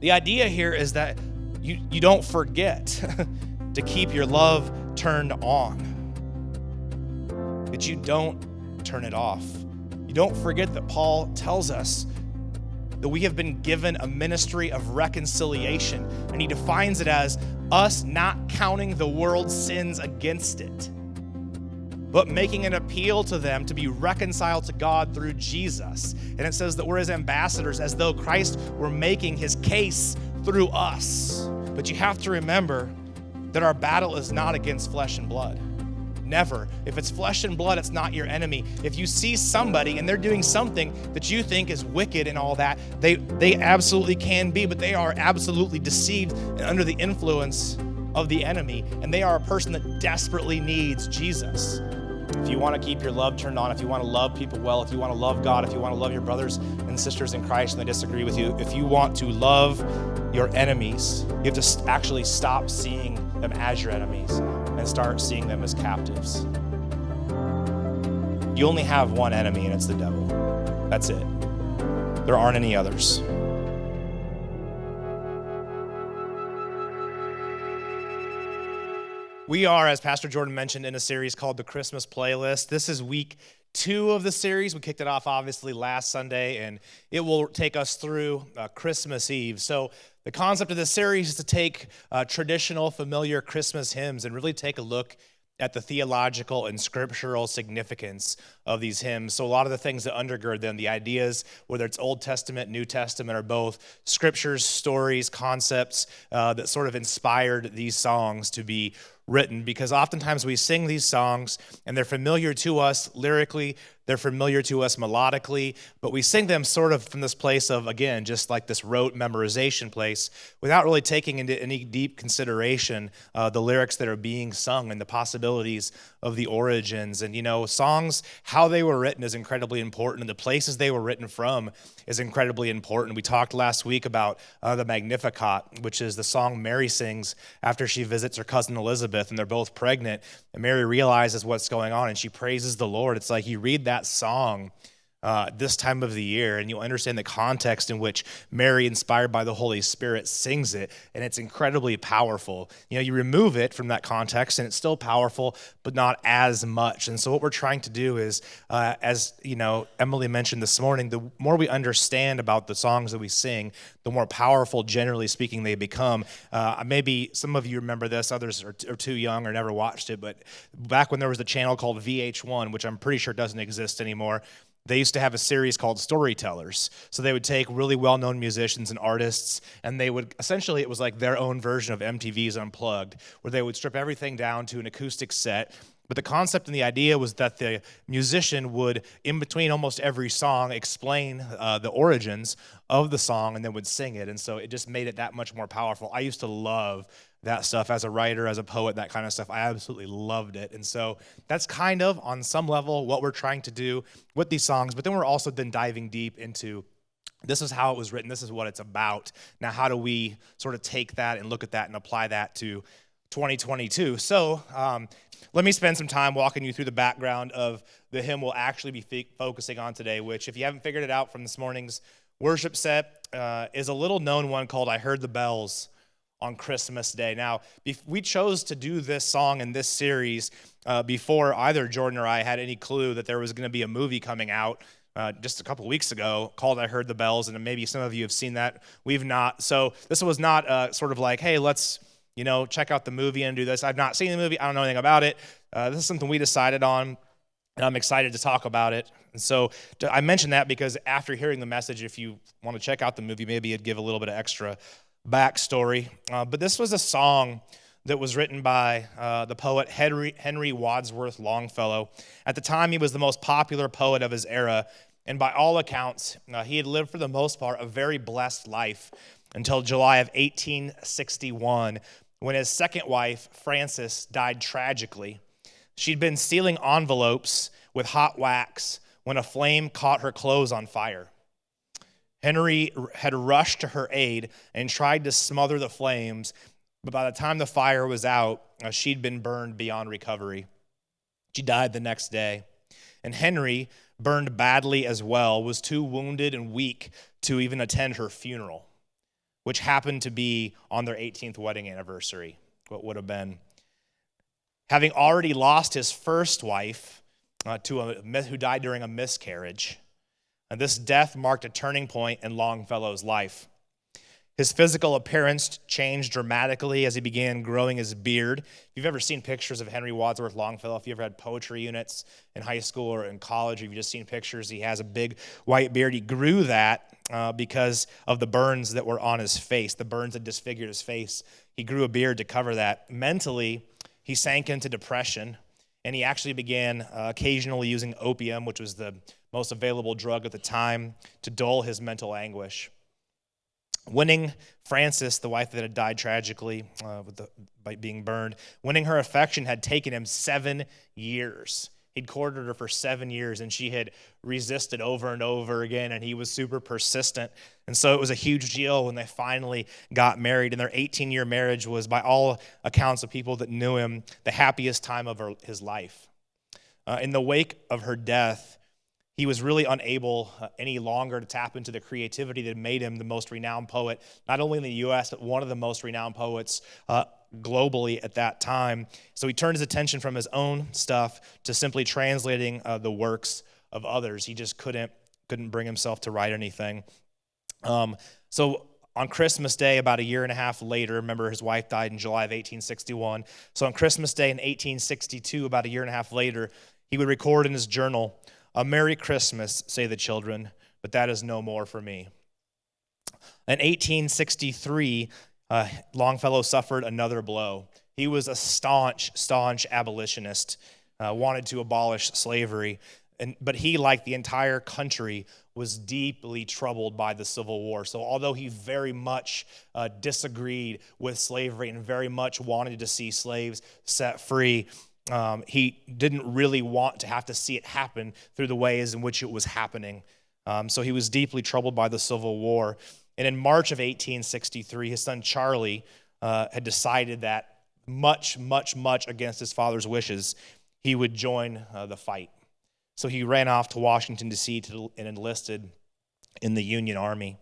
The idea here is that you don't forget to keep your love turned on, that you don't turn it off. You don't forget that Paul tells us that we have been given a ministry of reconciliation, and he defines it as us not counting the world's sins against it, but making an appeal to them to be reconciled to God through Jesus. And it says that we're his ambassadors, as though Christ were making his case through us. But you have to remember that our battle is not against flesh and blood. Never. If it's flesh and blood, it's not your enemy. If you see somebody and they're doing something that you think is wicked and all that, they absolutely can be, but they are absolutely deceived and under the influence of the enemy, and they are a person that desperately needs Jesus. If you want to keep your love turned on, if you want to love people well, if you want to love God, if you want to love your brothers and sisters in Christ and they disagree with you, if you want to love your enemies, you have to actually stop seeing them as your enemies and start seeing them as captives. You only have one enemy, and it's the devil. That's it. There aren't any others. We are, as Pastor Jordan mentioned, in a series called The Christmas Playlist. This is week 2 of the series. We kicked it off, obviously, last Sunday, and it will take us through Christmas Eve. So the concept of this series is to take traditional, familiar Christmas hymns and really take a look at the theological and scriptural significance of these hymns. So a lot of the things that undergird them, the ideas, whether it's Old Testament, New Testament, are both scriptures, stories, concepts that sort of inspired these songs to be written, because oftentimes we sing these songs and they're familiar to us lyrically, they're familiar to us melodically, but we sing them sort of from this place of, again, just like this rote memorization place, without really taking into any deep consideration the lyrics that are being sung and the possibilities of the origins. And, you know, songs, how they were written is incredibly important, and the places they were written from is incredibly important. We talked last week about the Magnificat, which is the song Mary sings after she visits her cousin Elizabeth, and they're both pregnant, and Mary realizes what's going on, and she praises the Lord. It's like you read that song this time of the year, and you'll understand the context in which Mary, inspired by the Holy Spirit, sings it, and it's incredibly powerful. You know, you remove it from that context, and it's still powerful, but not as much. And so what we're trying to do is, as you know, Emily mentioned this morning, the more we understand about the songs that we sing, the more powerful, generally speaking, they become. Maybe some of you remember this, others are too young or never watched it, but back when there was a channel called VH1, which I'm pretty sure doesn't exist anymore, they used to have a series called Storytellers. So they would take really well-known musicians and artists, and they would, essentially, it was like their own version of MTV's Unplugged, where they would strip everything down to an acoustic set. But the concept and the idea was that the musician would, in between almost every song, explain the origins of the song and then would sing it. And so it just made it that much more powerful. I used to love that stuff as a writer, as a poet, that kind of stuff. I absolutely loved it. And so that's kind of, on some level, what we're trying to do with these songs. But then we're also then diving deep into, this is how it was written, this is what it's about. Now, how do we sort of take that and look at that and apply that to 2022? So let me spend some time walking you through the background of the hymn we'll actually be focusing on today, which, if you haven't figured it out from this morning's worship set, is a little known one called I Heard the Bells on Christmas Day. Now, we chose to do this song in this series before either Jordan or I had any clue that there was going to be a movie coming out just a couple weeks ago called I Heard the Bells, and maybe some of you have seen that. We've not. So this was not sort of like, hey, let's, you know, check out the movie and do this. I've not seen the movie. I don't know anything about it. This is something we decided on, and I'm excited to talk about it. And so I mentioned that because after hearing the message, if you want to check out the movie, maybe it'd give a little bit of extra backstory. But this was a song that was written by the poet Henry Wadsworth Longfellow. At the time, he was the most popular poet of his era, and by all accounts, he had lived for the most part a very blessed life until July of 1861, when his second wife, Frances, died tragically. She'd been sealing envelopes with hot wax when a flame caught her clothes on fire. Henry had rushed to her aid and tried to smother the flames, but by the time the fire was out, she'd been burned beyond recovery. She died the next day. And Henry, burned badly as well, was too wounded and weak to even attend her funeral. which happened to be on their 18th wedding anniversary, what would have been. Having already lost his first wife who died during a miscarriage, and this death marked a turning point in Longfellow's life. His physical appearance changed dramatically as he began growing his beard. If you've ever seen pictures of Henry Wadsworth Longfellow, if you ever had poetry units in high school or in college, or you've just seen pictures, he has a big white beard. He grew that because of the burns that were on his face. The burns had disfigured his face. He grew a beard to cover that. Mentally, he sank into depression, and he actually began occasionally using opium, which was the most available drug at the time, to dull his mental anguish. Winning Frances, the wife that had died tragically by being burned, winning her affection had taken him 7 years. He'd courted her for 7 years, and she had resisted over and over again, and he was super persistent. And so it was a huge deal when they finally got married, and their 18-year marriage was, by all accounts of people that knew him, the happiest time of his life. In the wake of her death, he was really unable any longer to tap into the creativity that made him the most renowned poet, not only in the U.S., but one of the most renowned poets globally at that time. So he turned his attention from his own stuff to simply translating the works of others. He just couldn't bring himself to write anything. So on Christmas Day, about a year and a half later, remember his wife died in July of 1861. So on Christmas Day in 1862, about a year and a half later, he would record in his journal, "A Merry Christmas, say the children, but that is no more for me." In 1863, Longfellow suffered another blow. He was a staunch abolitionist, wanted to abolish slavery, but he, like the entire country, was deeply troubled by the Civil War. So although he very much disagreed with slavery and very much wanted to see slaves set free, he didn't really want to have to see it happen through the ways in which it was happening. So he was deeply troubled by the Civil War. And in March of 1863, his son Charlie had decided that much against his father's wishes, he would join the fight. So he ran off to Washington, D.C. and enlisted in the Union Army.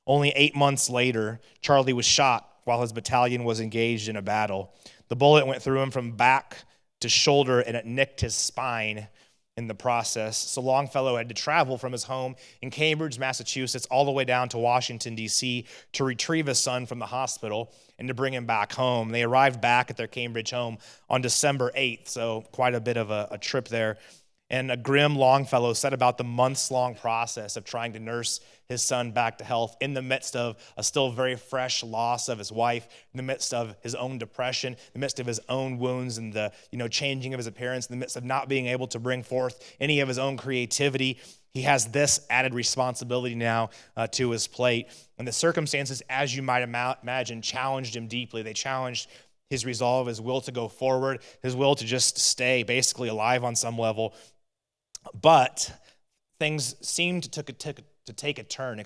Only 8 months later, Charlie was shot while his battalion was engaged in a battle. The bullet went through him from back to shoulder, and it nicked his spine in the process. So Longfellow had to travel from his home in Cambridge, Massachusetts, all the way down to Washington, D.C. to retrieve his son from the hospital and to bring him back home. They arrived back at their Cambridge home on December 8th, so quite a bit of a trip there. And a grim Longfellow set about the months-long process of trying to nurse his son back to health in the midst of a still very fresh loss of his wife, in the midst of his own depression, in the midst of his own wounds and the changing of his appearance, in the midst of not being able to bring forth any of his own creativity. He has this added responsibility now to his plate. And the circumstances, as you might imagine, challenged him deeply. They challenged his resolve, his will to go forward, his will to just stay basically alive on some level. But things seemed to take a turn,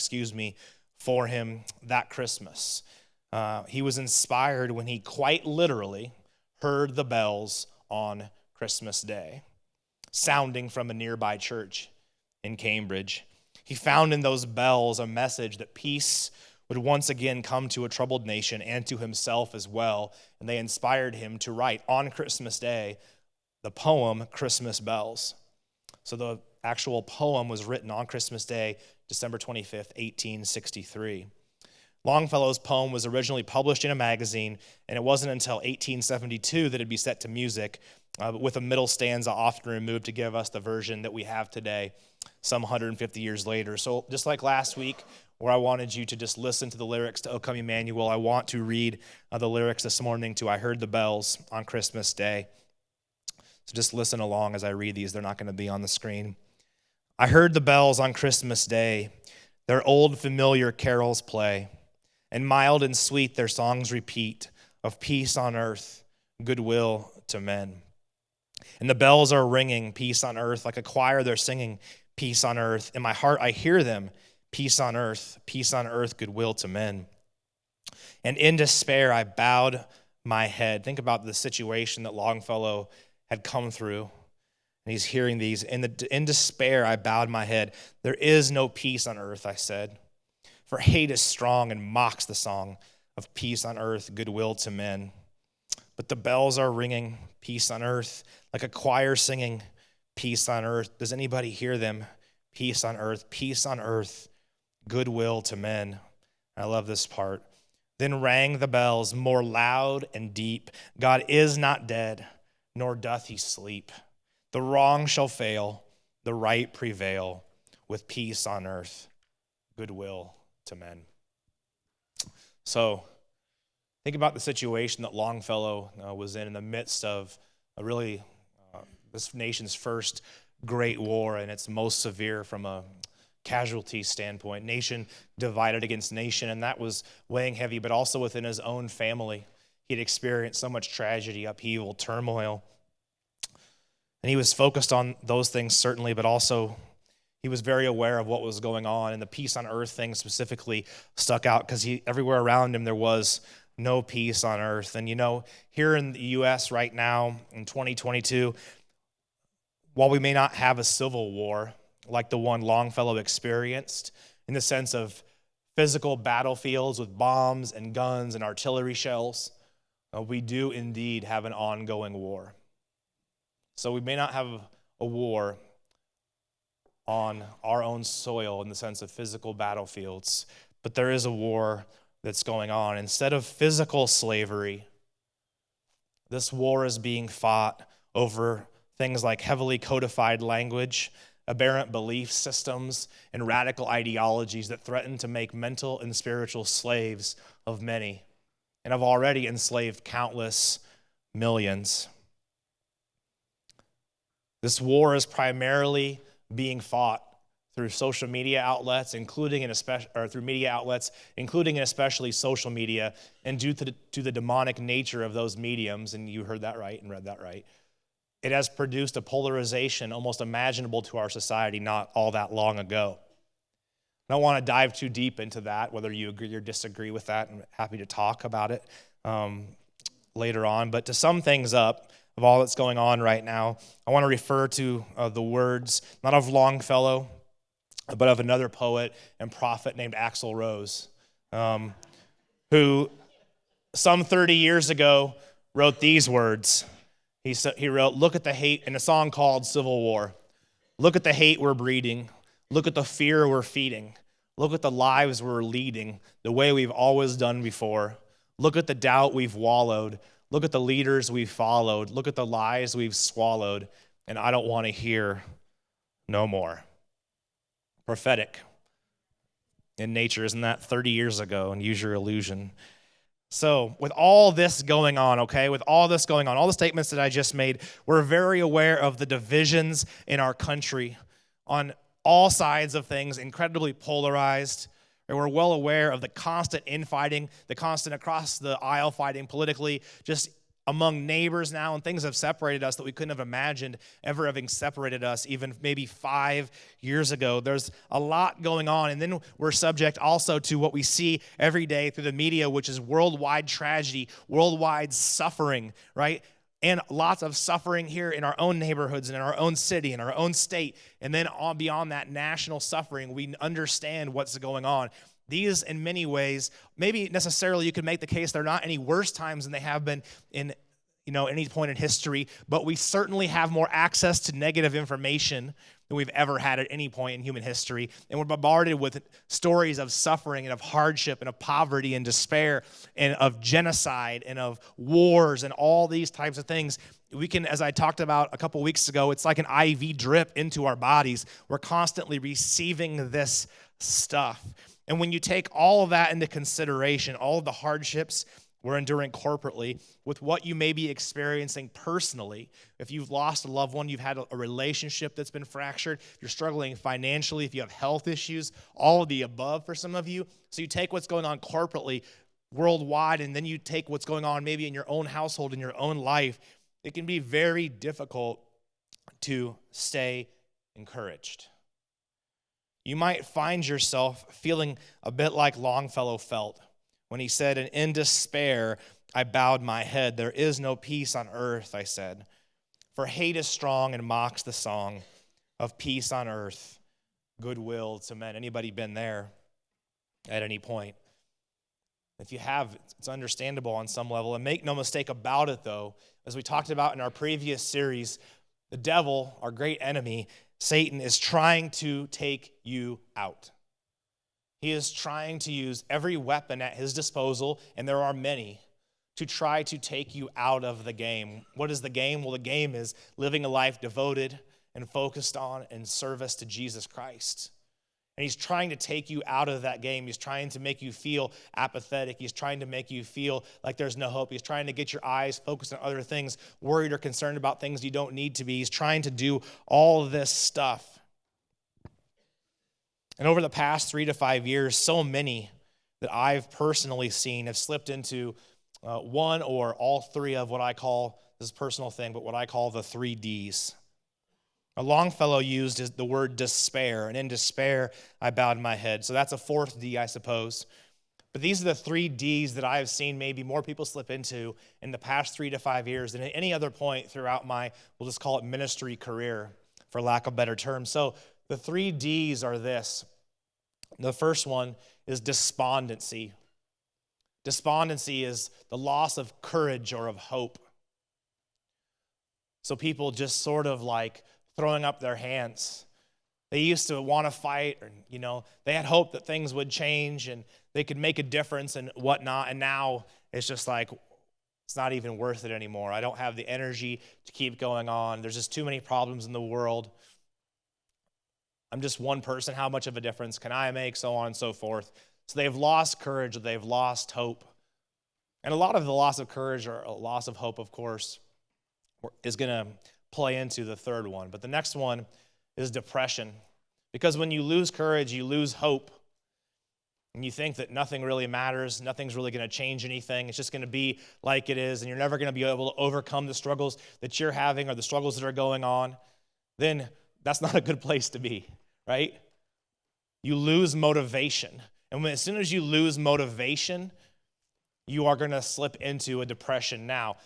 for him that Christmas. He was inspired when he quite literally heard the bells on Christmas Day, sounding from a nearby church in Cambridge. He found in those bells a message that peace would once again come to a troubled nation and to himself as well, and they inspired him to write on Christmas Day the poem Christmas Bells. So the actual poem was written on Christmas Day, December 25th, 1863. Longfellow's poem was originally published in a magazine, and it wasn't until 1872 that it'd be set to music, with a middle stanza often removed to give us the version that we have today, some 150 years later. So just like last week, where I wanted you to just listen to the lyrics to O Come Emmanuel, I want to read the lyrics this morning to I Heard the Bells on Christmas Day. So just listen along as I read these. They're not going to be on the screen. I heard the bells on Christmas Day, their old familiar carols play, and mild and sweet their songs repeat of peace on earth, goodwill to men. And the bells are ringing, peace on earth, like a choir they're singing, peace on earth. In my heart I hear them, peace on earth, goodwill to men. And in despair I bowed my head. Think about the situation that Longfellow had come through, and he's hearing these. In despair, I bowed my head. There is no peace on earth, I said. For hate is strong and mocks the song of peace on earth, goodwill to men. But the bells are ringing, peace on earth, like a choir singing, peace on earth. Does anybody hear them? Peace on earth, goodwill to men. I love this part. Then rang the bells more loud and deep. God is not dead, nor doth he sleep. The wrong shall fail, the right prevail, with peace on earth, goodwill to men. So think about the situation that Longfellow was in the midst of this nation's first great war, and it's most severe from a casualty standpoint. Nation divided against nation, and that was weighing heavy, but also within his own family. He'd experienced so much tragedy, upheaval, turmoil. And he was focused on those things, certainly, but also he was very aware of what was going on. And the peace on earth thing specifically stuck out because everywhere around him there was no peace on earth. And here in the U.S. right now, in 2022, while we may not have a civil war like the one Longfellow experienced, in the sense of physical battlefields with bombs and guns and artillery shells, we do indeed have an ongoing war. So we may not have a war on our own soil in the sense of physical battlefields, but there is a war that's going on. Instead of physical slavery, this war is being fought over things like heavily codified language, aberrant belief systems, and radical ideologies that threaten to make mental and spiritual slaves of many, and have already enslaved countless millions. This war is primarily being fought through social media outlets, including and especially social media, and due to the demonic nature of those mediums, and you heard that right and read that right, it has produced a polarization almost imaginable to our society not all that long ago. I don't want to dive too deep into that, whether you agree or disagree with that. I'm happy to talk about it later on, but to sum things up, of all that's going on right now, I want to refer to the words, not of Longfellow, but of another poet and prophet named Axl Rose, who some 30 years ago wrote these words. He wrote, "Look at the hate," in a song called Civil War. "Look at the hate we're breeding. Look at the fear we're feeding. Look at the lives we're leading, the way we've always done before. Look at the doubt we've wallowed. Look at the leaders we've followed. Look at the lies we've swallowed, and I don't want to hear no more." Prophetic in nature, isn't that? 30 years ago, and use your illusion. So with all this going on, all the statements that I just made, we're very aware of the divisions in our country on all sides of things, incredibly polarized. And we're well aware of the constant infighting, the constant across the aisle fighting politically, just among neighbors now, and things have separated us that we couldn't have imagined ever having separated us even maybe 5 years ago. There's a lot going on, and then we're subject also to what we see every day through the media, which is worldwide tragedy, worldwide suffering, right? And lots of suffering here in our own neighborhoods and in our own city, in our own state. And then on beyond that national suffering, we understand what's going on. These, in many ways, maybe necessarily you could make the case they're not any worse times than they have been in any point in history, but we certainly have more access to negative information than we've ever had at any point in human history. And we're bombarded with stories of suffering and of hardship and of poverty and despair and of genocide and of wars and all these types of things. We can, as I talked about a couple weeks ago, it's like an IV drip into our bodies. We're constantly receiving this stuff. And when you take all of that into consideration, all of the hardships we're enduring corporately, with what you may be experiencing personally, if you've lost a loved one, you've had a relationship that's been fractured, if you're struggling financially, if you have health issues, all of the above for some of you. So you take what's going on corporately, worldwide, and then you take what's going on maybe in your own household, in your own life. It can be very difficult to stay encouraged. You might find yourself feeling a bit like Longfellow felt when he said, "And in despair, I bowed my head. There is no peace on earth," I said. "For hate is strong and mocks the song of peace on earth, goodwill to men." Anybody been there? at any point. If you have, it's understandable on some level. And make no mistake about it, though, as we talked about in our previous series, the devil, our great enemy, Satan, is trying to take you out. He is trying to use every weapon at his disposal, and there are many, to try to take you out of the game. What is the game? Well, the game is living a life devoted and focused on and service to Jesus Christ. And he's trying to take you out of that game. He's trying to make you feel apathetic. He's trying to make you feel like there's no hope. He's trying to get your eyes focused on other things, worried or concerned about things you don't need to be. He's trying to do all this stuff. And over the past 3 to 5 years, so many that I've personally seen have slipped into one or all three of what I call, this is a personal thing, but what I call the 3 Ds. A Longfellow used the word despair, and in despair, I bowed my head. So that's a 4th D, I suppose. But these are the 3 Ds that I have seen maybe more people slip into in the past 3 to 5 years than at any other point throughout my, we'll just call it ministry career, for lack of a better term. So the 3 Ds are this. The first one is despondency. Despondency is the loss of courage or of hope. So people just sort of like throwing up their hands. They used to want to fight, or, they had hope that things would change and they could make a difference and whatnot. And now it's just like, it's not even worth it anymore. I don't have the energy to keep going on. There's just too many problems in the world. I'm just one person. How much of a difference can I make? So on and so forth. So they've lost courage. They've lost hope. And a lot of the loss of courage or a loss of hope, of course, is going to play into the third one. But the next one is depression. Because when you lose courage, you lose hope. And you think that nothing really matters, nothing's really going to change anything. It's just going to be like it is, and you're never going to be able to overcome the struggles that you're having or the struggles that are going on. Then that's not a good place to be, right? You lose motivation. And as soon as you lose motivation, you are going to slip into a depression. Now,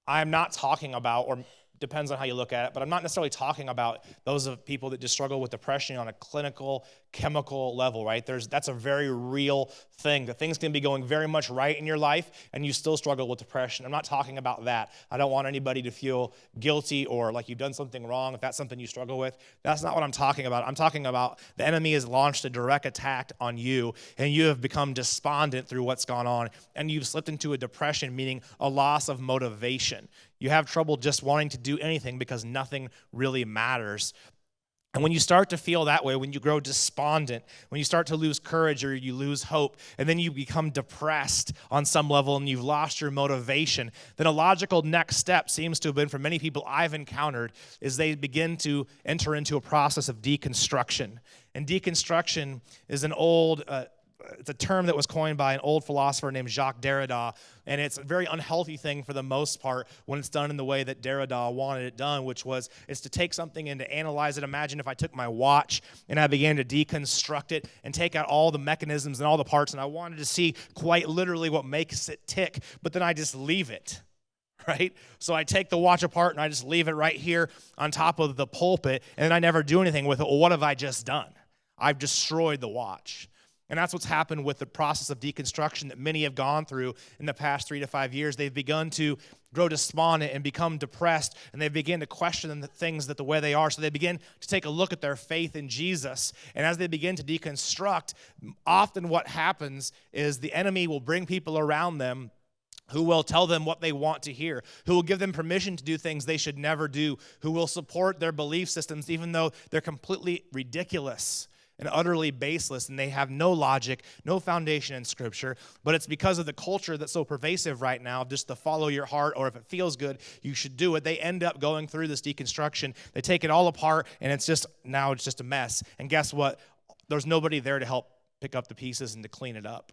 I'm not talking about, or depends on how you look at it, but I'm not necessarily talking about those of people that just struggle with depression on a clinical, chemical level, right? That's a very real thing, that things can be going very much right in your life and you still struggle with depression. I'm not talking about that. I don't want anybody to feel guilty or like you've done something wrong if that's something you struggle with. That's not what I'm talking about. I'm talking about the enemy has launched a direct attack on you and you have become despondent through what's gone on and you've slipped into a depression, meaning a loss of motivation. You have trouble just wanting to do anything because nothing really matters. And when you start to feel that way, when you grow despondent, when you start to lose courage or you lose hope, and then you become depressed on some level and you've lost your motivation, then a logical next step seems to have been, for many people I've encountered, is they begin to enter into a process of deconstruction. And deconstruction is it's a term that was coined by an old philosopher named Jacques Derrida, and it's a very unhealthy thing for the most part when it's done in the way that Derrida wanted it done, which is to take something and to analyze it. Imagine if I took my watch and I began to deconstruct it and take out all the mechanisms and all the parts, and I wanted to see quite literally what makes it tick, but then I just leave it. Right? So I take the watch apart and I just leave it right here on top of the pulpit, and then I never do anything with it. Well, what have I just done? I've destroyed the watch. And that's what's happened with the process of deconstruction that many have gone through in the past 3 to 5 years. They've begun to grow despondent and become depressed, and they begin to question the things that the way they are. So they begin to take a look at their faith in Jesus. And as they begin to deconstruct, often what happens is the enemy will bring people around them who will tell them what they want to hear, who will give them permission to do things they should never do, who will support their belief systems even though they're completely ridiculous and utterly baseless, and they have no logic, no foundation in Scripture, but it's because of the culture that's so pervasive right now, just to follow your heart, or if it feels good, you should do it. They end up going through this deconstruction. They take it all apart, and it's just a mess. And guess what? There's nobody there to help pick up the pieces and to clean it up.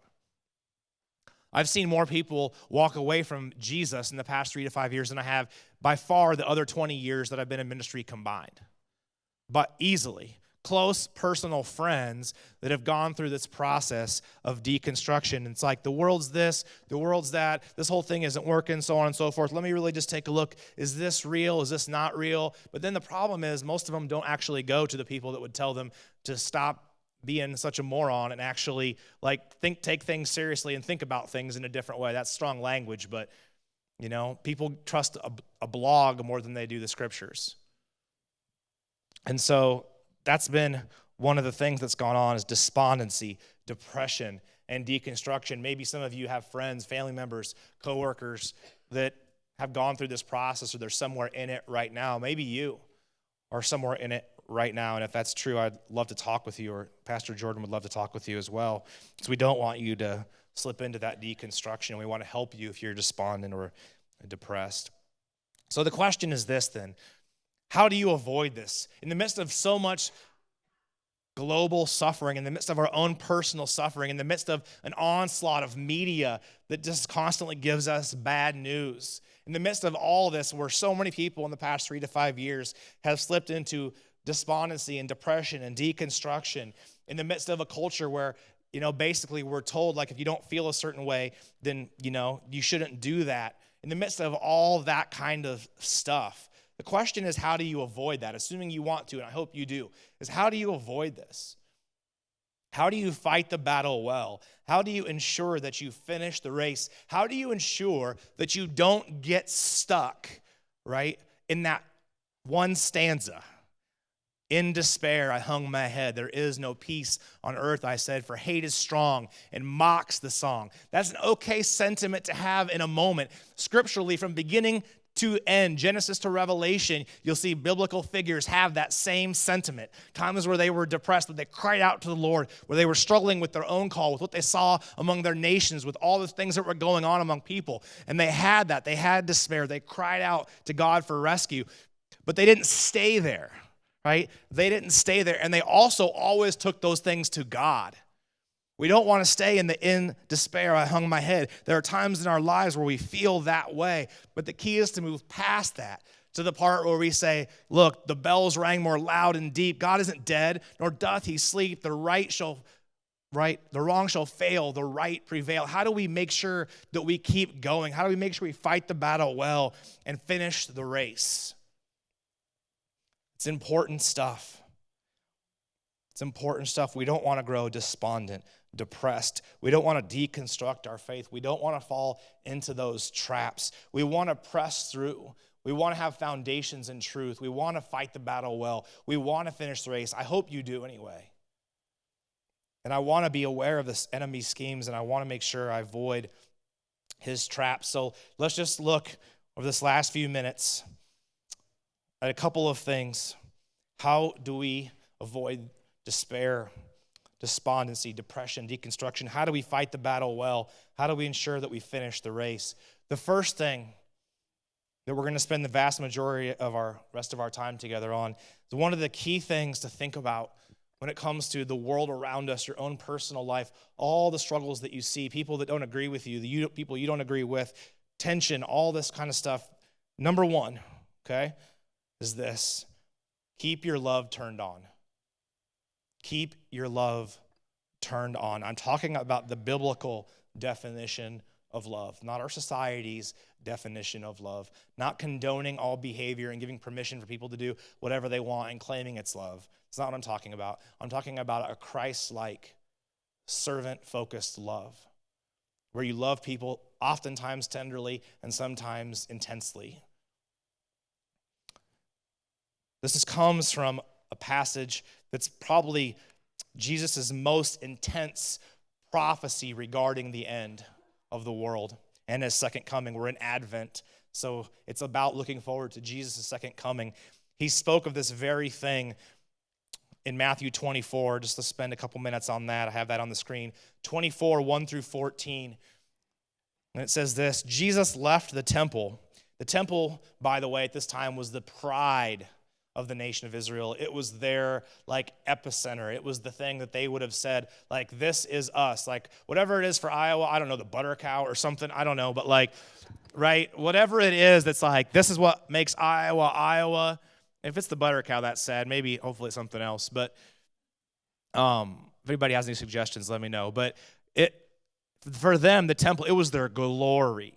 I've seen more people walk away from Jesus in the past 3 to 5 years than I have by far the other 20 years that I've been in ministry combined. But easily. Close personal friends that have gone through this process of deconstruction. It's like the world's this, the world's that, this whole thing isn't working, so on and so forth. Let me really just take a look. Is this real? Is this not real? But then the problem is most of them don't actually go to the people that would tell them to stop being such a moron and actually take things seriously and think about things in a different way. That's strong language, but people trust a blog more than they do the scriptures. And so that's been one of the things that's gone on is despondency, depression, and deconstruction. Maybe some of you have friends, family members, coworkers that have gone through this process, or they're somewhere in it right now. Maybe you are somewhere in it right now, and if that's true, I'd love to talk with you, or Pastor Jordan would love to talk with you as well, because we don't want you to slip into that deconstruction. We want to help you if you're despondent or depressed. So the question is this then: how do you avoid this? In the midst of so much global suffering, in the midst of our own personal suffering, in the midst of an onslaught of media that just constantly gives us bad news, in the midst of all this, where so many people in the past 3 to 5 years have slipped into despondency and depression and deconstruction, in the midst of a culture where, basically we're told, if you don't feel a certain way, then, you shouldn't do that. In the midst of all that kind of stuff, the question is, how do you avoid that? Assuming you want to, and I hope you do, is how do you avoid this? How do you fight the battle well? How do you ensure that you finish the race? How do you ensure that you don't get stuck, right, in that one stanza? In despair, I hung my head. There is no peace on earth, I said, for hate is strong and mocks the song. That's an okay sentiment to have in a moment. Scripturally, from beginning to end, Genesis to Revelation, you'll see biblical figures have that same sentiment. Times where they were depressed, but they cried out to the Lord, where they were struggling with their own call, with what they saw among their nations, with all the things that were going on among people. And they had that. They had despair. They cried out to God for rescue, but they didn't stay there, right? They didn't stay there. And they also always took those things to God. We don't want to stay in despair, I hung my head. There are times in our lives where we feel that way, but the key is to move past that to the part where we say, look, the bells rang more loud and deep. God isn't dead, nor doth he sleep. The wrong shall fail, the right prevail. How do we make sure that we keep going? How do we make sure we fight the battle well and finish the race? It's important stuff. It's important stuff. We don't want to grow despondent, depressed. We don't want to deconstruct our faith. We don't want to fall into those traps. We want to press through. We want to have foundations in truth. We want to fight the battle well. We want to finish the race. I hope you do anyway. And I want to be aware of this enemy's schemes, and I want to make sure I avoid his traps. So let's just look over this last few minutes at a couple of things. How do we avoid despair, despondency, depression, deconstruction? How do we fight the battle well? How do we ensure that we finish the race? The first thing that we're going to spend the vast majority of our rest of our time together on is one of the key things to think about when it comes to the world around us, your own personal life, all the struggles that you see, people that don't agree with you, the people you don't agree with, tension, all this kind of stuff. Number one, okay, is this: keep your love turned on. Keep your love turned on. I'm talking about the biblical definition of love, not our society's definition of love, not condoning all behavior and giving permission for people to do whatever they want and claiming it's love. It's not what I'm talking about. I'm talking about a Christ-like, servant-focused love, where you love people oftentimes tenderly and sometimes intensely. This comes from a passage that's probably Jesus' most intense prophecy regarding the end of the world and his second coming. We're in Advent, so it's about looking forward to Jesus' second coming. He spoke of this very thing in Matthew 24, just to spend a couple minutes on that. I have that on the screen. 24, 1 through 14. And it says this: Jesus left the temple. The temple, by the way, at this time was the pride of the nation of Israel. It was their epicenter. It was the thing that they would have said, this is us. Whatever it is for Iowa, I don't know, the butter cow or something, I don't know, but right, whatever it is that's this is what makes Iowa, Iowa. If it's the butter cow, that's sad. Maybe, hopefully it's something else. But if anybody has any suggestions, let me know. But for them, the temple, it was their glory.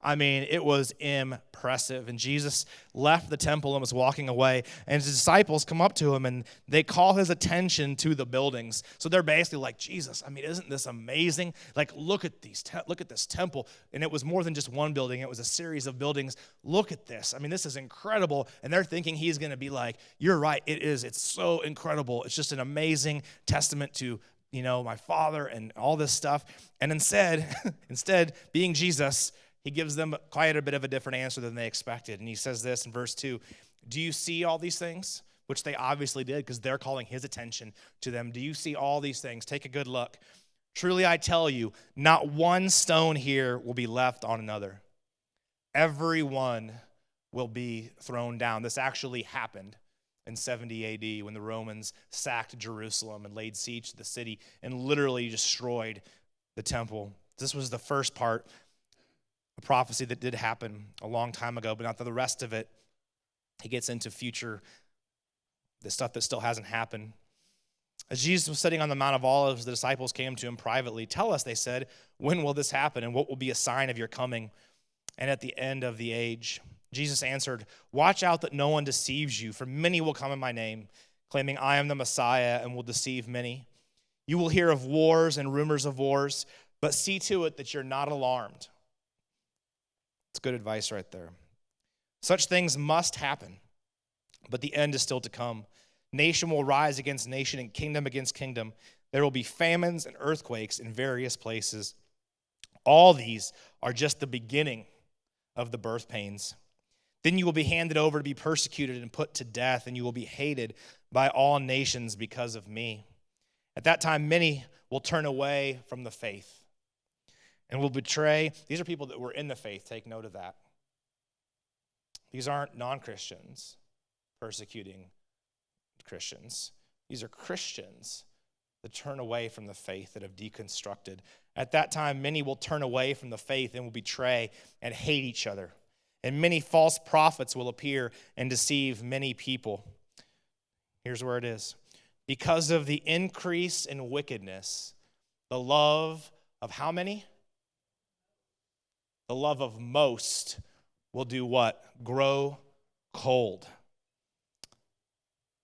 I mean, it was impressive. And Jesus left the temple and was walking away. And his disciples come up to him and they call his attention to the buildings. So they're basically like, Jesus, I mean, isn't this amazing? Like, look at this temple. And it was more than just one building. It was a series of buildings. Look at this. I mean, this is incredible. And they're thinking he's going to be like, you're right. It is. It's so incredible. It's just an amazing testament to, my Father and all this stuff. And instead, being Jesus, he gives them quite a bit of a different answer than they expected. And he says this in verse 2, do you see all these things? Which they obviously did because they're calling his attention to them. Do you see all these things? Take a good look. Truly I tell you, not one stone here will be left on another. Every one will be thrown down. This actually happened in 70 AD when the Romans sacked Jerusalem and laid siege to the city and literally destroyed the temple. This was the first part, a prophecy that did happen a long time ago, but not the rest of it. He gets into the stuff that still hasn't happened. As Jesus was sitting on the Mount of Olives, the disciples came to him privately. Tell us, they said, when will this happen, and what will be a sign of your coming and at the end of the age? Jesus answered, watch out that no one deceives you, for many will come in my name, claiming I am the Messiah, and will deceive many. You will hear of wars and rumors of wars, but see to it that you're not alarmed. It's good advice right there. Such things must happen, but the end is still to come. Nation will rise against nation and kingdom against kingdom. There will be famines and earthquakes in various places. All these are just the beginning of the birth pains. Then you will be handed over to be persecuted and put to death, and you will be hated by all nations because of me. At that time, many will turn away from the faith and will betray. These are people that were in the faith. Take note of that. These aren't non-Christians persecuting Christians. These are Christians that turn away from the faith, that have deconstructed. At that time, many will turn away from the faith and will betray and hate each other. And many false prophets will appear and deceive many people. Here's where it is. Because of the increase in wickedness, the love of how many? The love of most will do what? Grow cold.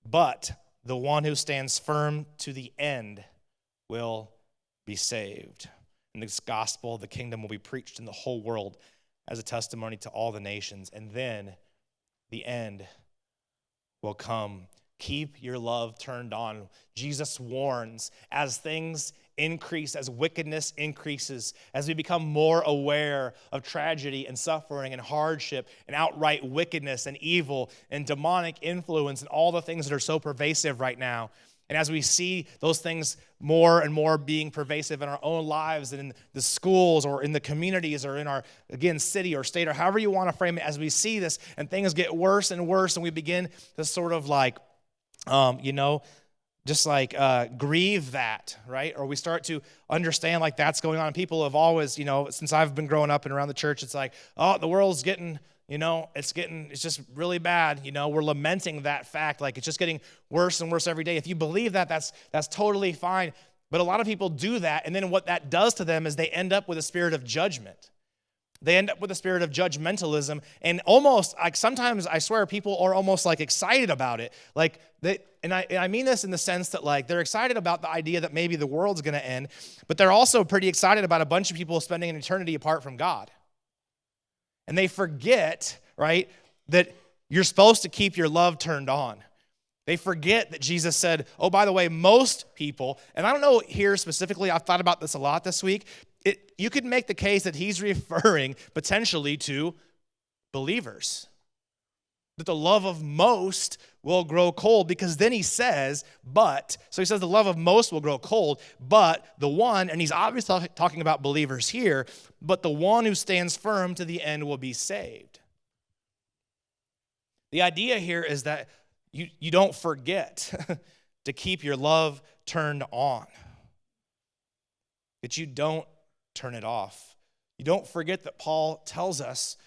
But the one who stands firm to the end will be saved. In this gospel, the kingdom will be preached in the whole world as a testimony to all the nations. And then the end will come. Keep your love turned on. Jesus warns as things increase, as wickedness increases, as we become more aware of tragedy and suffering and hardship and outright wickedness and evil and demonic influence and all the things that are so pervasive right now. And as we see those things more and more being pervasive in our own lives and in the schools or in the communities or in our, again, city or state or however you want to frame it, as we see this and things get worse and worse and we begin to sort of grieve that, right? Or we start to understand like that's going on. And people have always, since I've been growing up and around the church, it's like, oh, the world's getting, it's just really bad. We're lamenting that fact. Like it's just getting worse and worse every day. If you believe that, that's totally fine. But a lot of people do that. And then what that does to them is they end up with a spirit of judgment. They end up with a spirit of judgmentalism, and almost like sometimes I swear people are almost like excited about it. Like I mean this in the sense that like they're excited about the idea that maybe the world's going to end, but they're also pretty excited about a bunch of people spending an eternity apart from God. And they forget, right, that you're supposed to keep your love turned on. They forget that Jesus said, oh, by the way, most people, and I don't know here specifically, I've thought about this a lot this week, you could make the case that he's referring potentially to believers. That the love of most will grow cold, because then he says, so he says the love of most will grow cold, but the one, and he's obviously talking about believers here, but the one who stands firm to the end will be saved. The idea here is that you don't forget to keep your love turned on. That you don't turn it off. You don't forget that Paul tells us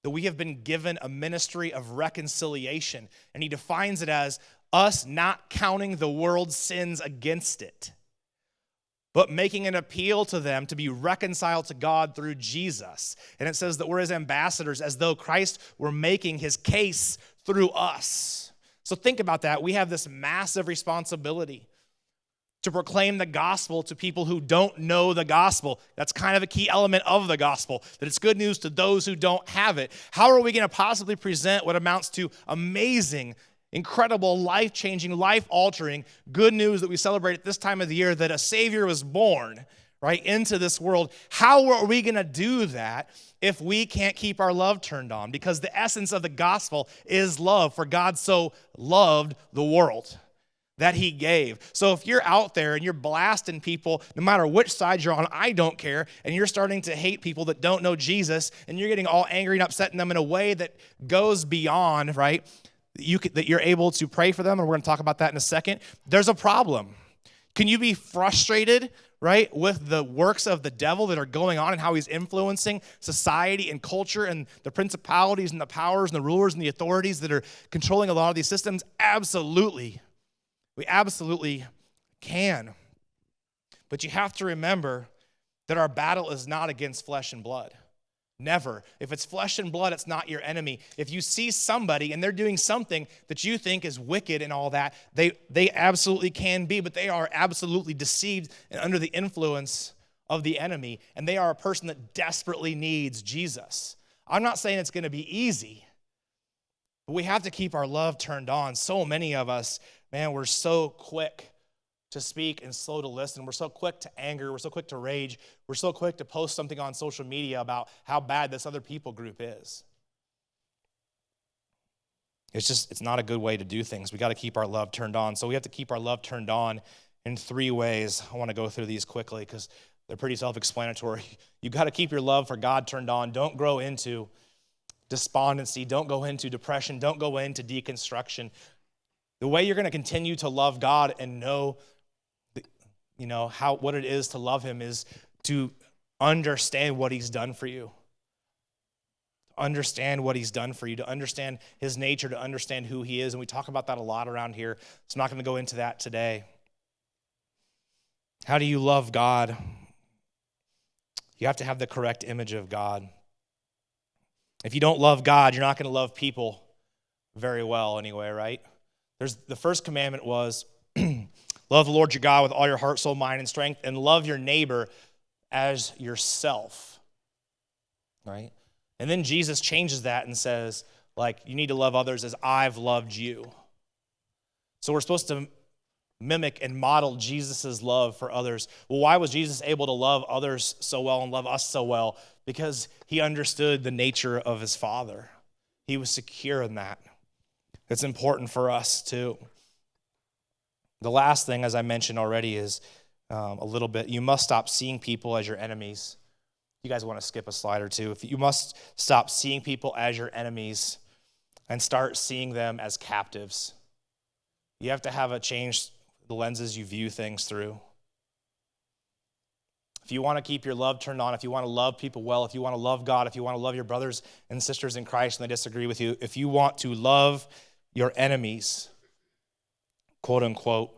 that we have been given a ministry of reconciliation, and he defines it as us not counting the world's sins against it. but making an appeal to them to be reconciled to God through Jesus. And it says that we're his ambassadors, as though Christ were making his case through us. So think about that. We have this massive responsibility to proclaim the gospel to people who don't know the gospel. That's kind of a key element of the gospel, that it's good news to those who don't have it. How are we going to possibly present what amounts to amazing, incredible, life-changing, life-altering good news that we celebrate at this time of the year, that a Savior was born, right, into this world? How are we going to do that if we can't keep our love turned on? Because the essence of the gospel is love, for God so loved the world that he gave. So if you're out there and you're blasting people, no matter which side you're on, I don't care, and you're starting to hate people that don't know Jesus, and you're getting all angry and upsetting them in a way that goes beyond, right, that you're able to pray for them, and we're going to talk about that in a second, there's a problem. Can you be frustrated, right, with the works of the devil that are going on and how he's influencing society and culture and the principalities and the powers and the rulers and the authorities that are controlling a lot of these systems? Absolutely. We absolutely can. But you have to remember that our battle is not against flesh and blood. Never. If it's flesh and blood, it's not your enemy. If you see somebody and they're doing something that you think is wicked and all that, they absolutely can be, but they are absolutely deceived and under the influence of the enemy, and they are a person that desperately needs Jesus. I'm not saying it's going to be easy, but we have to keep our love turned on. So many of us, man, we're so quick to speak and slow to listen. We're so quick to anger. We're so quick to rage. We're so quick to post something on social media about how bad this other people group is. It's not a good way to do things. We got to keep our love turned on. So we have to keep our love turned on in 3 ways. I want to go through these quickly because they're pretty self-explanatory. You got to keep your love for God turned on. Don't grow into despondency. Don't go into depression. Don't go into deconstruction. The way you're going to continue to love God and know, what it is to love him is to understand what he's done for you. Understand what he's done for you, to understand his nature, to understand who he is. And we talk about that a lot around here, so I'm not going to go into that today. How do you love God? You have to have the correct image of God. If you don't love God, you're not going to love people very well anyway, right? The first commandment was, love the Lord your God with all your heart, soul, mind, and strength, and love your neighbor as yourself, right? And then Jesus changes that and says, you need to love others as I've loved you. So we're supposed to mimic and model Jesus' love for others. Well, why was Jesus able to love others so well and love us so well? Because he understood the nature of his Father. He was secure in that. It's important for us too. The last thing, as I mentioned already, is a little bit, you must stop seeing people as your enemies. You guys want to skip a slide or two? You must stop seeing people as your enemies and start seeing them as captives. You have to have a change the lenses you view things through. If you want to keep your love turned on, if you want to love people well, if you want to love God, if you want to love your brothers and sisters in Christ and they disagree with you, if you want to love your enemies, quote unquote,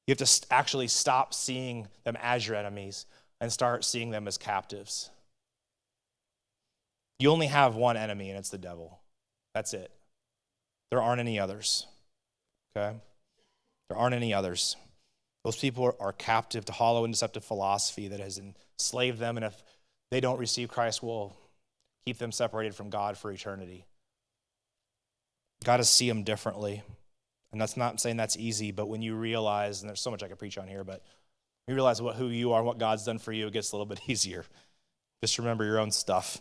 you have to actually stop seeing them as your enemies and start seeing them as captives. You only have one enemy, and it's the devil. That's it. There aren't any others. Okay? There aren't any others. Those people are captive to hollow and deceptive philosophy that has enslaved them, and if they don't receive Christ, will keep them separated from God for eternity. Got to see them differently. And that's not saying that's easy, but when you realize, and there's so much I could preach on here, but you realize who you are and what God's done for you, it gets a little bit easier. Just remember your own stuff.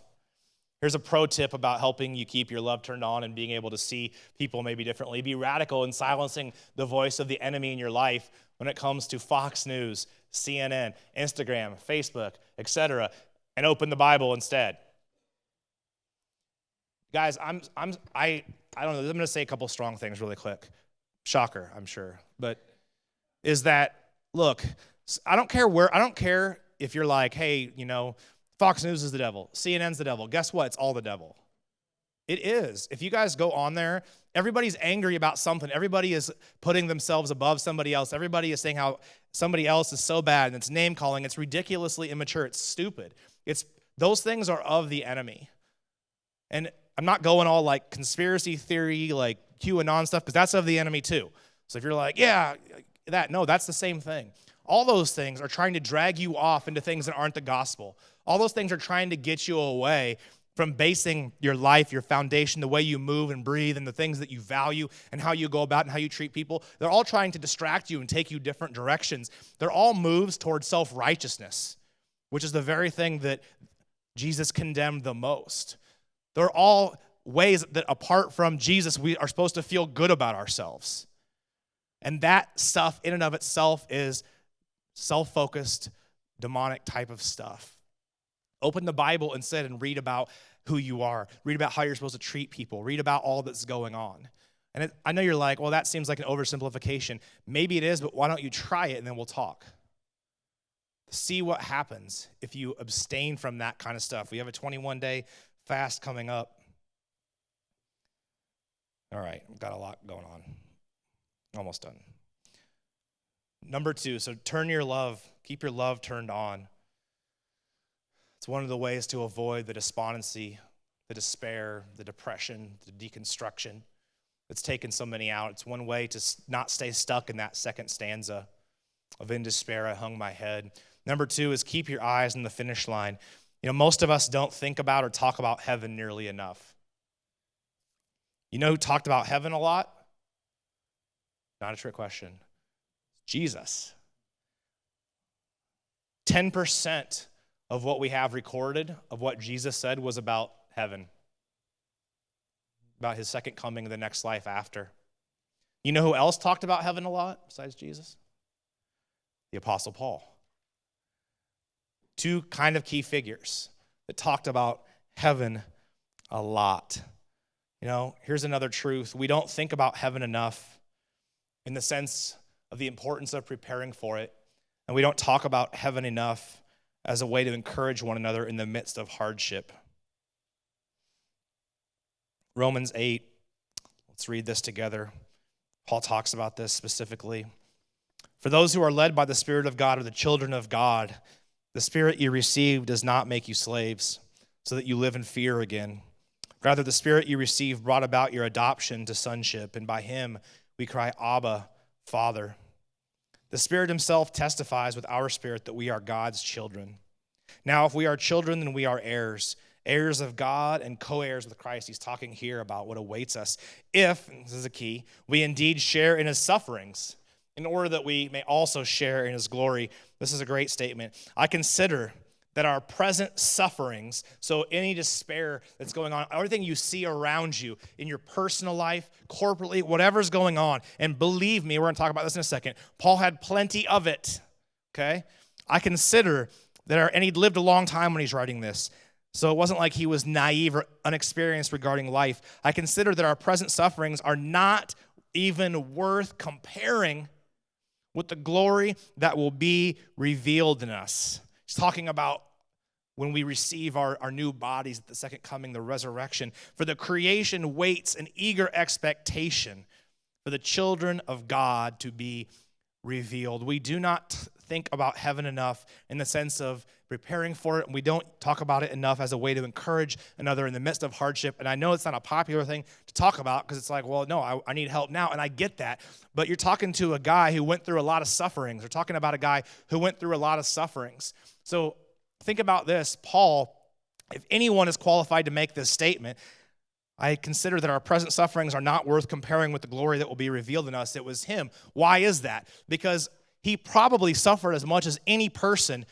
Here's a pro tip about helping you keep your love turned on and being able to see people maybe differently. Be radical in silencing the voice of the enemy in your life when it comes to Fox News, CNN, Instagram, Facebook, etc., and open the Bible instead. Guys, I don't know. I'm going to say a couple strong things really quick. Shocker, I'm sure. But is that, look, I don't care if you're like, hey, Fox News is the devil, CNN's the devil. Guess what? It's all the devil. It is. If you guys go on there, everybody's angry about something. Everybody is putting themselves above somebody else. Everybody is saying how somebody else is so bad, and it's name calling. It's ridiculously immature. It's stupid. Those things are of the enemy. And I'm not going all like conspiracy theory, like QAnon stuff, because that's of the enemy too. So if you're like, yeah, that's the same thing. All those things are trying to drag you off into things that aren't the gospel. All those things are trying to get you away from basing your life, your foundation, the way you move and breathe, and the things that you value and how you go about and how you treat people. They're all trying to distract you and take you different directions. They're all moves towards self-righteousness, which is the very thing that Jesus condemned the most. They're all ways that apart from Jesus, we are supposed to feel good about ourselves. And that stuff in and of itself is self-focused, demonic type of stuff. Open the Bible instead and read about who you are. Read about how you're supposed to treat people. Read about all that's going on. And I know you're like, well, that seems like an oversimplification. Maybe it is, but why don't you try it and then we'll talk. See what happens if you abstain from that kind of stuff. We have a 21-day fast coming up. All right, we've got a lot going on. Almost done. Number 2, so keep your love turned on. It's one of the ways to avoid the despondency, the despair, the depression, the deconstruction that's taken so many out. It's one way to not stay stuck in that second stanza of in despair I hung my head. Number 2 is keep your eyes on the finish line. Most of us don't think about or talk about heaven nearly enough. You know who talked about heaven a lot? Not a trick question. Jesus. 10% of what we have recorded of what Jesus said was about heaven, about his second coming and the next life after. You know who else talked about heaven a lot besides Jesus? The Apostle Paul. 2 kind of key figures that talked about heaven a lot. Here's another truth. We don't think about heaven enough in the sense of the importance of preparing for it, and we don't talk about heaven enough as a way to encourage one another in the midst of hardship. Romans 8, let's read this together. Paul talks about this specifically. For those who are led by the Spirit of God are the children of God. The Spirit you received does not make you slaves, so that you live in fear again. Rather, the Spirit you received brought about your adoption to sonship, and by him we cry, Abba, Father. The Spirit himself testifies with our spirit that we are God's children. Now, if we are children, then we are heirs, heirs of God and co-heirs with Christ. He's talking here about what awaits us. If, and this is a key, we indeed share in his sufferings, in order that we may also share in his glory. This is a great statement. I consider that our present sufferings, so any despair that's going on, everything you see around you in your personal life, corporately, whatever's going on, and believe me, we're going to talk about this in a second, Paul had plenty of it, okay? I consider that and he'd lived a long time when he's writing this, so it wasn't like he was naive or unexperienced regarding life. I consider that our present sufferings are not even worth comparing with the glory that will be revealed in us. He's talking about when we receive our new bodies at the second coming, the resurrection. For the creation waits in eager expectation for the children of God to be revealed. We do not think about heaven enough in the sense of preparing for it, and we don't talk about it enough as a way to encourage another in the midst of hardship. And I know it's not a popular thing to talk about because it's like, well, no, I need help now, and I get that. But you're talking to a guy who went through a lot of sufferings. We're talking about a guy who went through a lot of sufferings. So think about this. Paul, if anyone is qualified to make this statement, I consider that our present sufferings are not worth comparing with the glory that will be revealed in us. It was him. Why is that? Because he probably suffered as much as any person,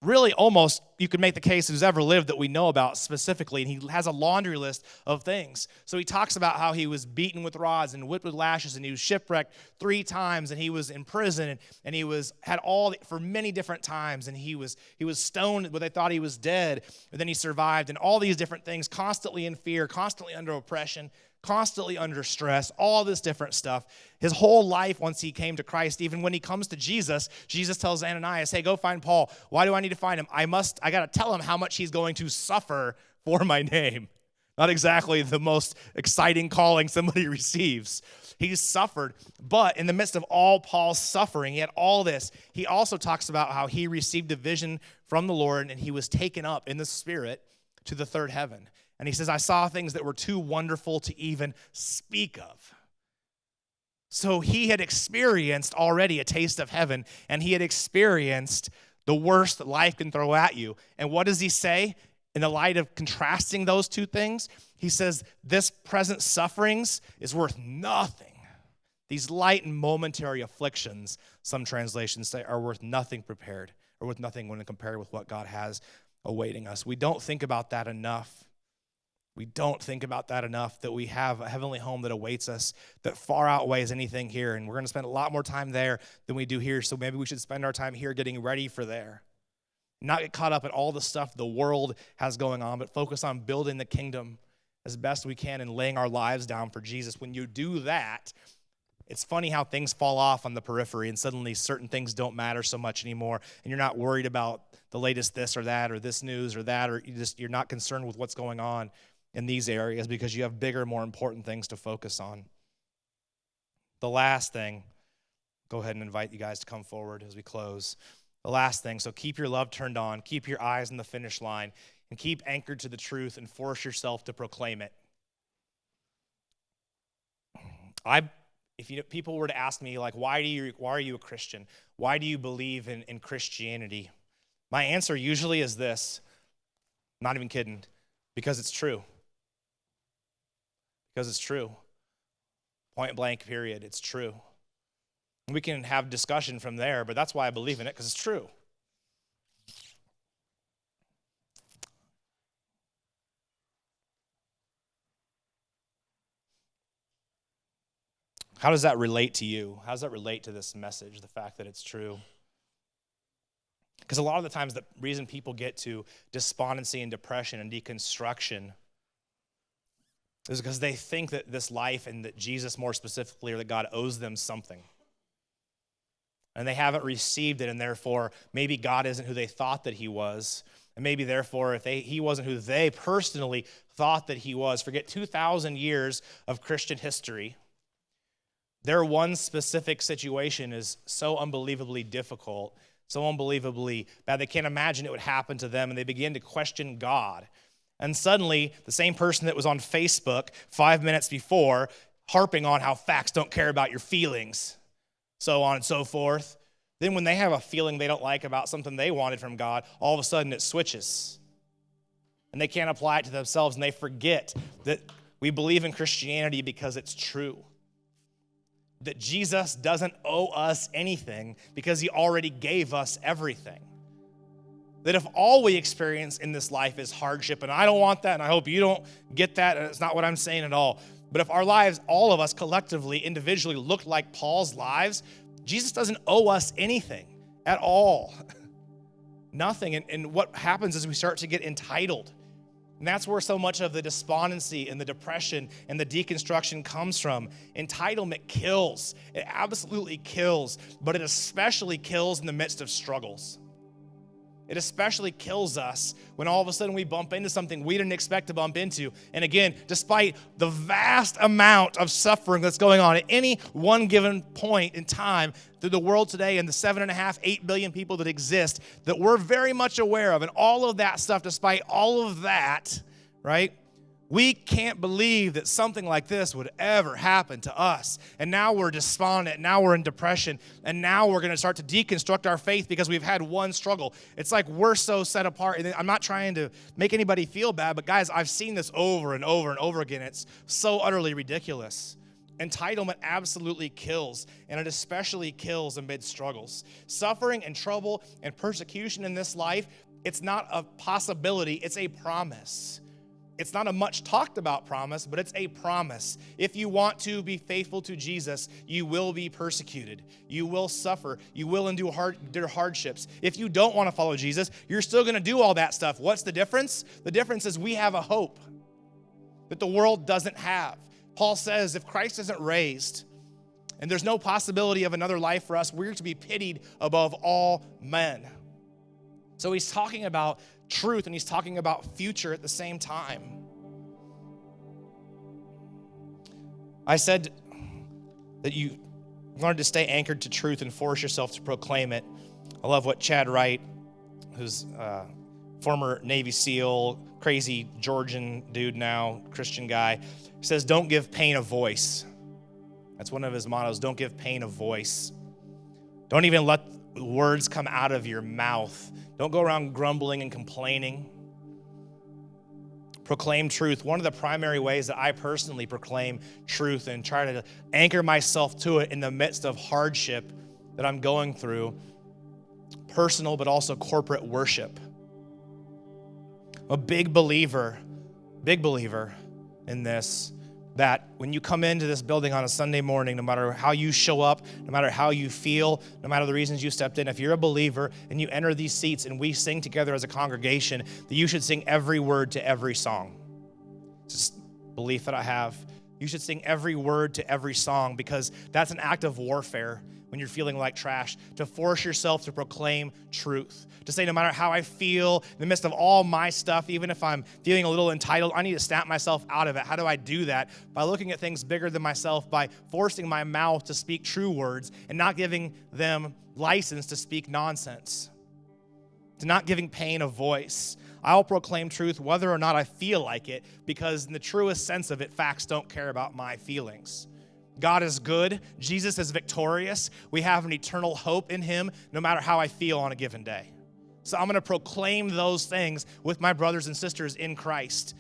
really almost, you could make the case, who's ever lived that we know about specifically, and he has a laundry list of things. So he talks about how he was beaten with rods and whipped with lashes, and he was shipwrecked 3 times, and he was in prison, and he had for many different times, and he was stoned, but they thought he was dead, and then he survived, and all these different things, constantly in fear, constantly under oppression, constantly under stress, all this different stuff. His whole life, once he came to Christ, even when he comes to Jesus, Jesus tells Ananias, hey, go find Paul. Why do I need to find him? I got to tell him how much he's going to suffer for my name. Not exactly the most exciting calling somebody receives. He's suffered, but in the midst of all Paul's suffering, he had all this. He also talks about how he received a vision from the Lord and he was taken up in the Spirit to the third heaven. And he says, I saw things that were too wonderful to even speak of. So he had experienced already a taste of heaven, and he had experienced the worst that life can throw at you. And what does he say? In the light of contrasting those two things, he says, this present sufferings is worth nothing. These light and momentary afflictions, some translations say, are worth nothing prepared, or worth nothing when compared with what God has awaiting us. We don't think about that enough. We don't think about that enough, that we have a heavenly home that awaits us that far outweighs anything here. And we're going to spend a lot more time there than we do here. So maybe we should spend our time here getting ready for there. Not get caught up in all the stuff the world has going on, but focus on building the kingdom as best we can and laying our lives down for Jesus. When you do that, it's funny how things fall off on the periphery and suddenly certain things don't matter so much anymore, and you're not worried about the latest this or that or this news or that, or you're not concerned with what's going on in these areas because you have bigger, more important things to focus on. The last thing, go ahead and invite you guys to come forward as we close. The last thing, so keep your love turned on, keep your eyes on the finish line, and keep anchored to the truth and force yourself to proclaim it. If people were to ask me, like, why are you a Christian? Why do you believe in Christianity? My answer usually is this, not even kidding, because it's true. Because it's true. Point blank, period, it's true. We can have discussion from there, but that's why I believe in it, because it's true. How does that relate to you? How does that relate to this message, the fact that it's true? Because a lot of the times the reason people get to despondency and depression and deconstruction is because they think that this life and that Jesus more specifically or that God owes them something. And they haven't received it, and therefore maybe God isn't who they thought that he was. And maybe therefore if he wasn't who they personally thought that he was. Forget 2,000 years of Christian history. Their one specific situation is so unbelievably difficult, so unbelievably bad, they can't imagine it would happen to them, and they begin to question God. And suddenly, the same person that was on Facebook 5 minutes before, harping on how facts don't care about your feelings, so on and so forth, then when they have a feeling they don't like about something they wanted from God, all of a sudden it switches. And they can't apply it to themselves, and they forget that we believe in Christianity because it's true. That Jesus doesn't owe us anything because he already gave us everything. That if all we experience in this life is hardship, and I don't want that, and I hope you don't get that, and it's not what I'm saying at all, but if our lives, all of us collectively, individually, look like Paul's lives, Jesus doesn't owe us anything at all. Nothing. And what happens is we start to get entitled. And that's where so much of the despondency and the depression and the deconstruction comes from. Entitlement kills. It absolutely kills, but it especially kills in the midst of struggles. It especially kills us when all of a sudden we bump into something we didn't expect to bump into. And again, despite the vast amount of suffering that's going on at any one given point in time through the world today and the 7.5, 8 billion people that exist that we're very much aware of, and all of that stuff, despite all of that, right? We can't believe that something like this would ever happen to us. And now we're despondent, now we're in depression, and now we're going to start to deconstruct our faith because we've had one struggle. It's like we're so set apart. And I'm not trying to make anybody feel bad, but guys, I've seen this over and over and over again. It's so utterly ridiculous. Entitlement absolutely kills, and it especially kills amid struggles. Suffering and trouble and persecution in this life, it's not a possibility, it's a promise. It's not a much talked about promise, but it's a promise. If you want to be faithful to Jesus, you will be persecuted. You will suffer. You will endure hardships. If you don't want to follow Jesus, you're still going to do all that stuff. What's the difference? The difference is we have a hope that the world doesn't have. Paul says if Christ isn't raised and there's no possibility of another life for us, we're to be pitied above all men. So he's talking about truth and he's talking about future at the same time. I said that you learn to stay anchored to truth and force yourself to proclaim it. I love what Chad Wright, who's a former Navy SEAL, crazy Georgian dude now, Christian guy, says, don't give pain a voice. That's one of his mottos, don't give pain a voice. Don't even let words come out of your mouth. Don't go around grumbling and complaining. Proclaim truth. One of the primary ways that I personally proclaim truth and try to anchor myself to it in the midst of hardship that I'm going through, personal but also corporate worship. I'm a big believer in this, that when you come into this building on a Sunday morning, no matter how you show up, no matter how you feel, no matter the reasons you stepped in, if you're a believer and you enter these seats and we sing together as a congregation, that you should sing every word to every song. It's just a belief that I have. You should sing every word to every song, because that's an act of warfare when you're feeling like trash, to force yourself to proclaim truth, to say no matter how I feel, in the midst of all my stuff, even if I'm feeling a little entitled, I need to snap myself out of it. How do I do that? By looking at things bigger than myself, by forcing my mouth to speak true words and not giving them license to speak nonsense, to not giving pain a voice. I'll proclaim truth whether or not I feel like it, because in the truest sense of it, facts don't care about my feelings. God is good. Jesus is victorious. We have an eternal hope in him, no matter how I feel on a given day. So I'm going to proclaim those things with my brothers and sisters in Christ.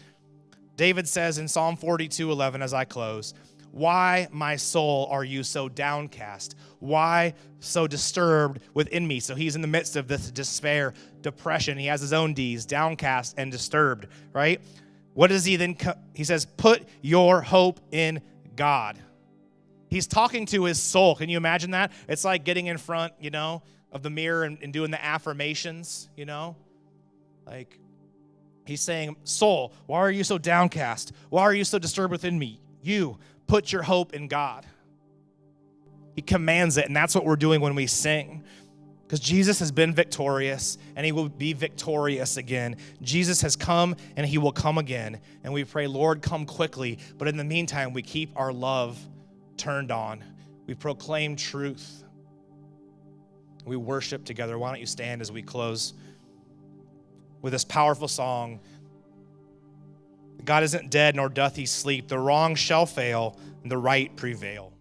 David says in Psalm 42:11, as I close, why, my soul, are you so downcast? Why so disturbed within me? So he's in the midst of this despair, depression. He has his own D's, downcast and disturbed, right? What does he then? He says, put your hope in God. He's talking to his soul. Can you imagine that? It's like getting in front, of the mirror and doing the affirmations, Like, he's saying, soul, why are you so downcast? Why are you so disturbed within me? You, put your hope in God. He commands it, and that's what we're doing when we sing. Because Jesus has been victorious, and he will be victorious again. Jesus has come, and he will come again. And we pray, Lord, come quickly. But in the meantime, we keep our love turned on. We proclaim truth. We worship together. Why don't you stand as we close with this powerful song? God isn't dead, nor doth he sleep. The wrong shall fail, and the right prevail.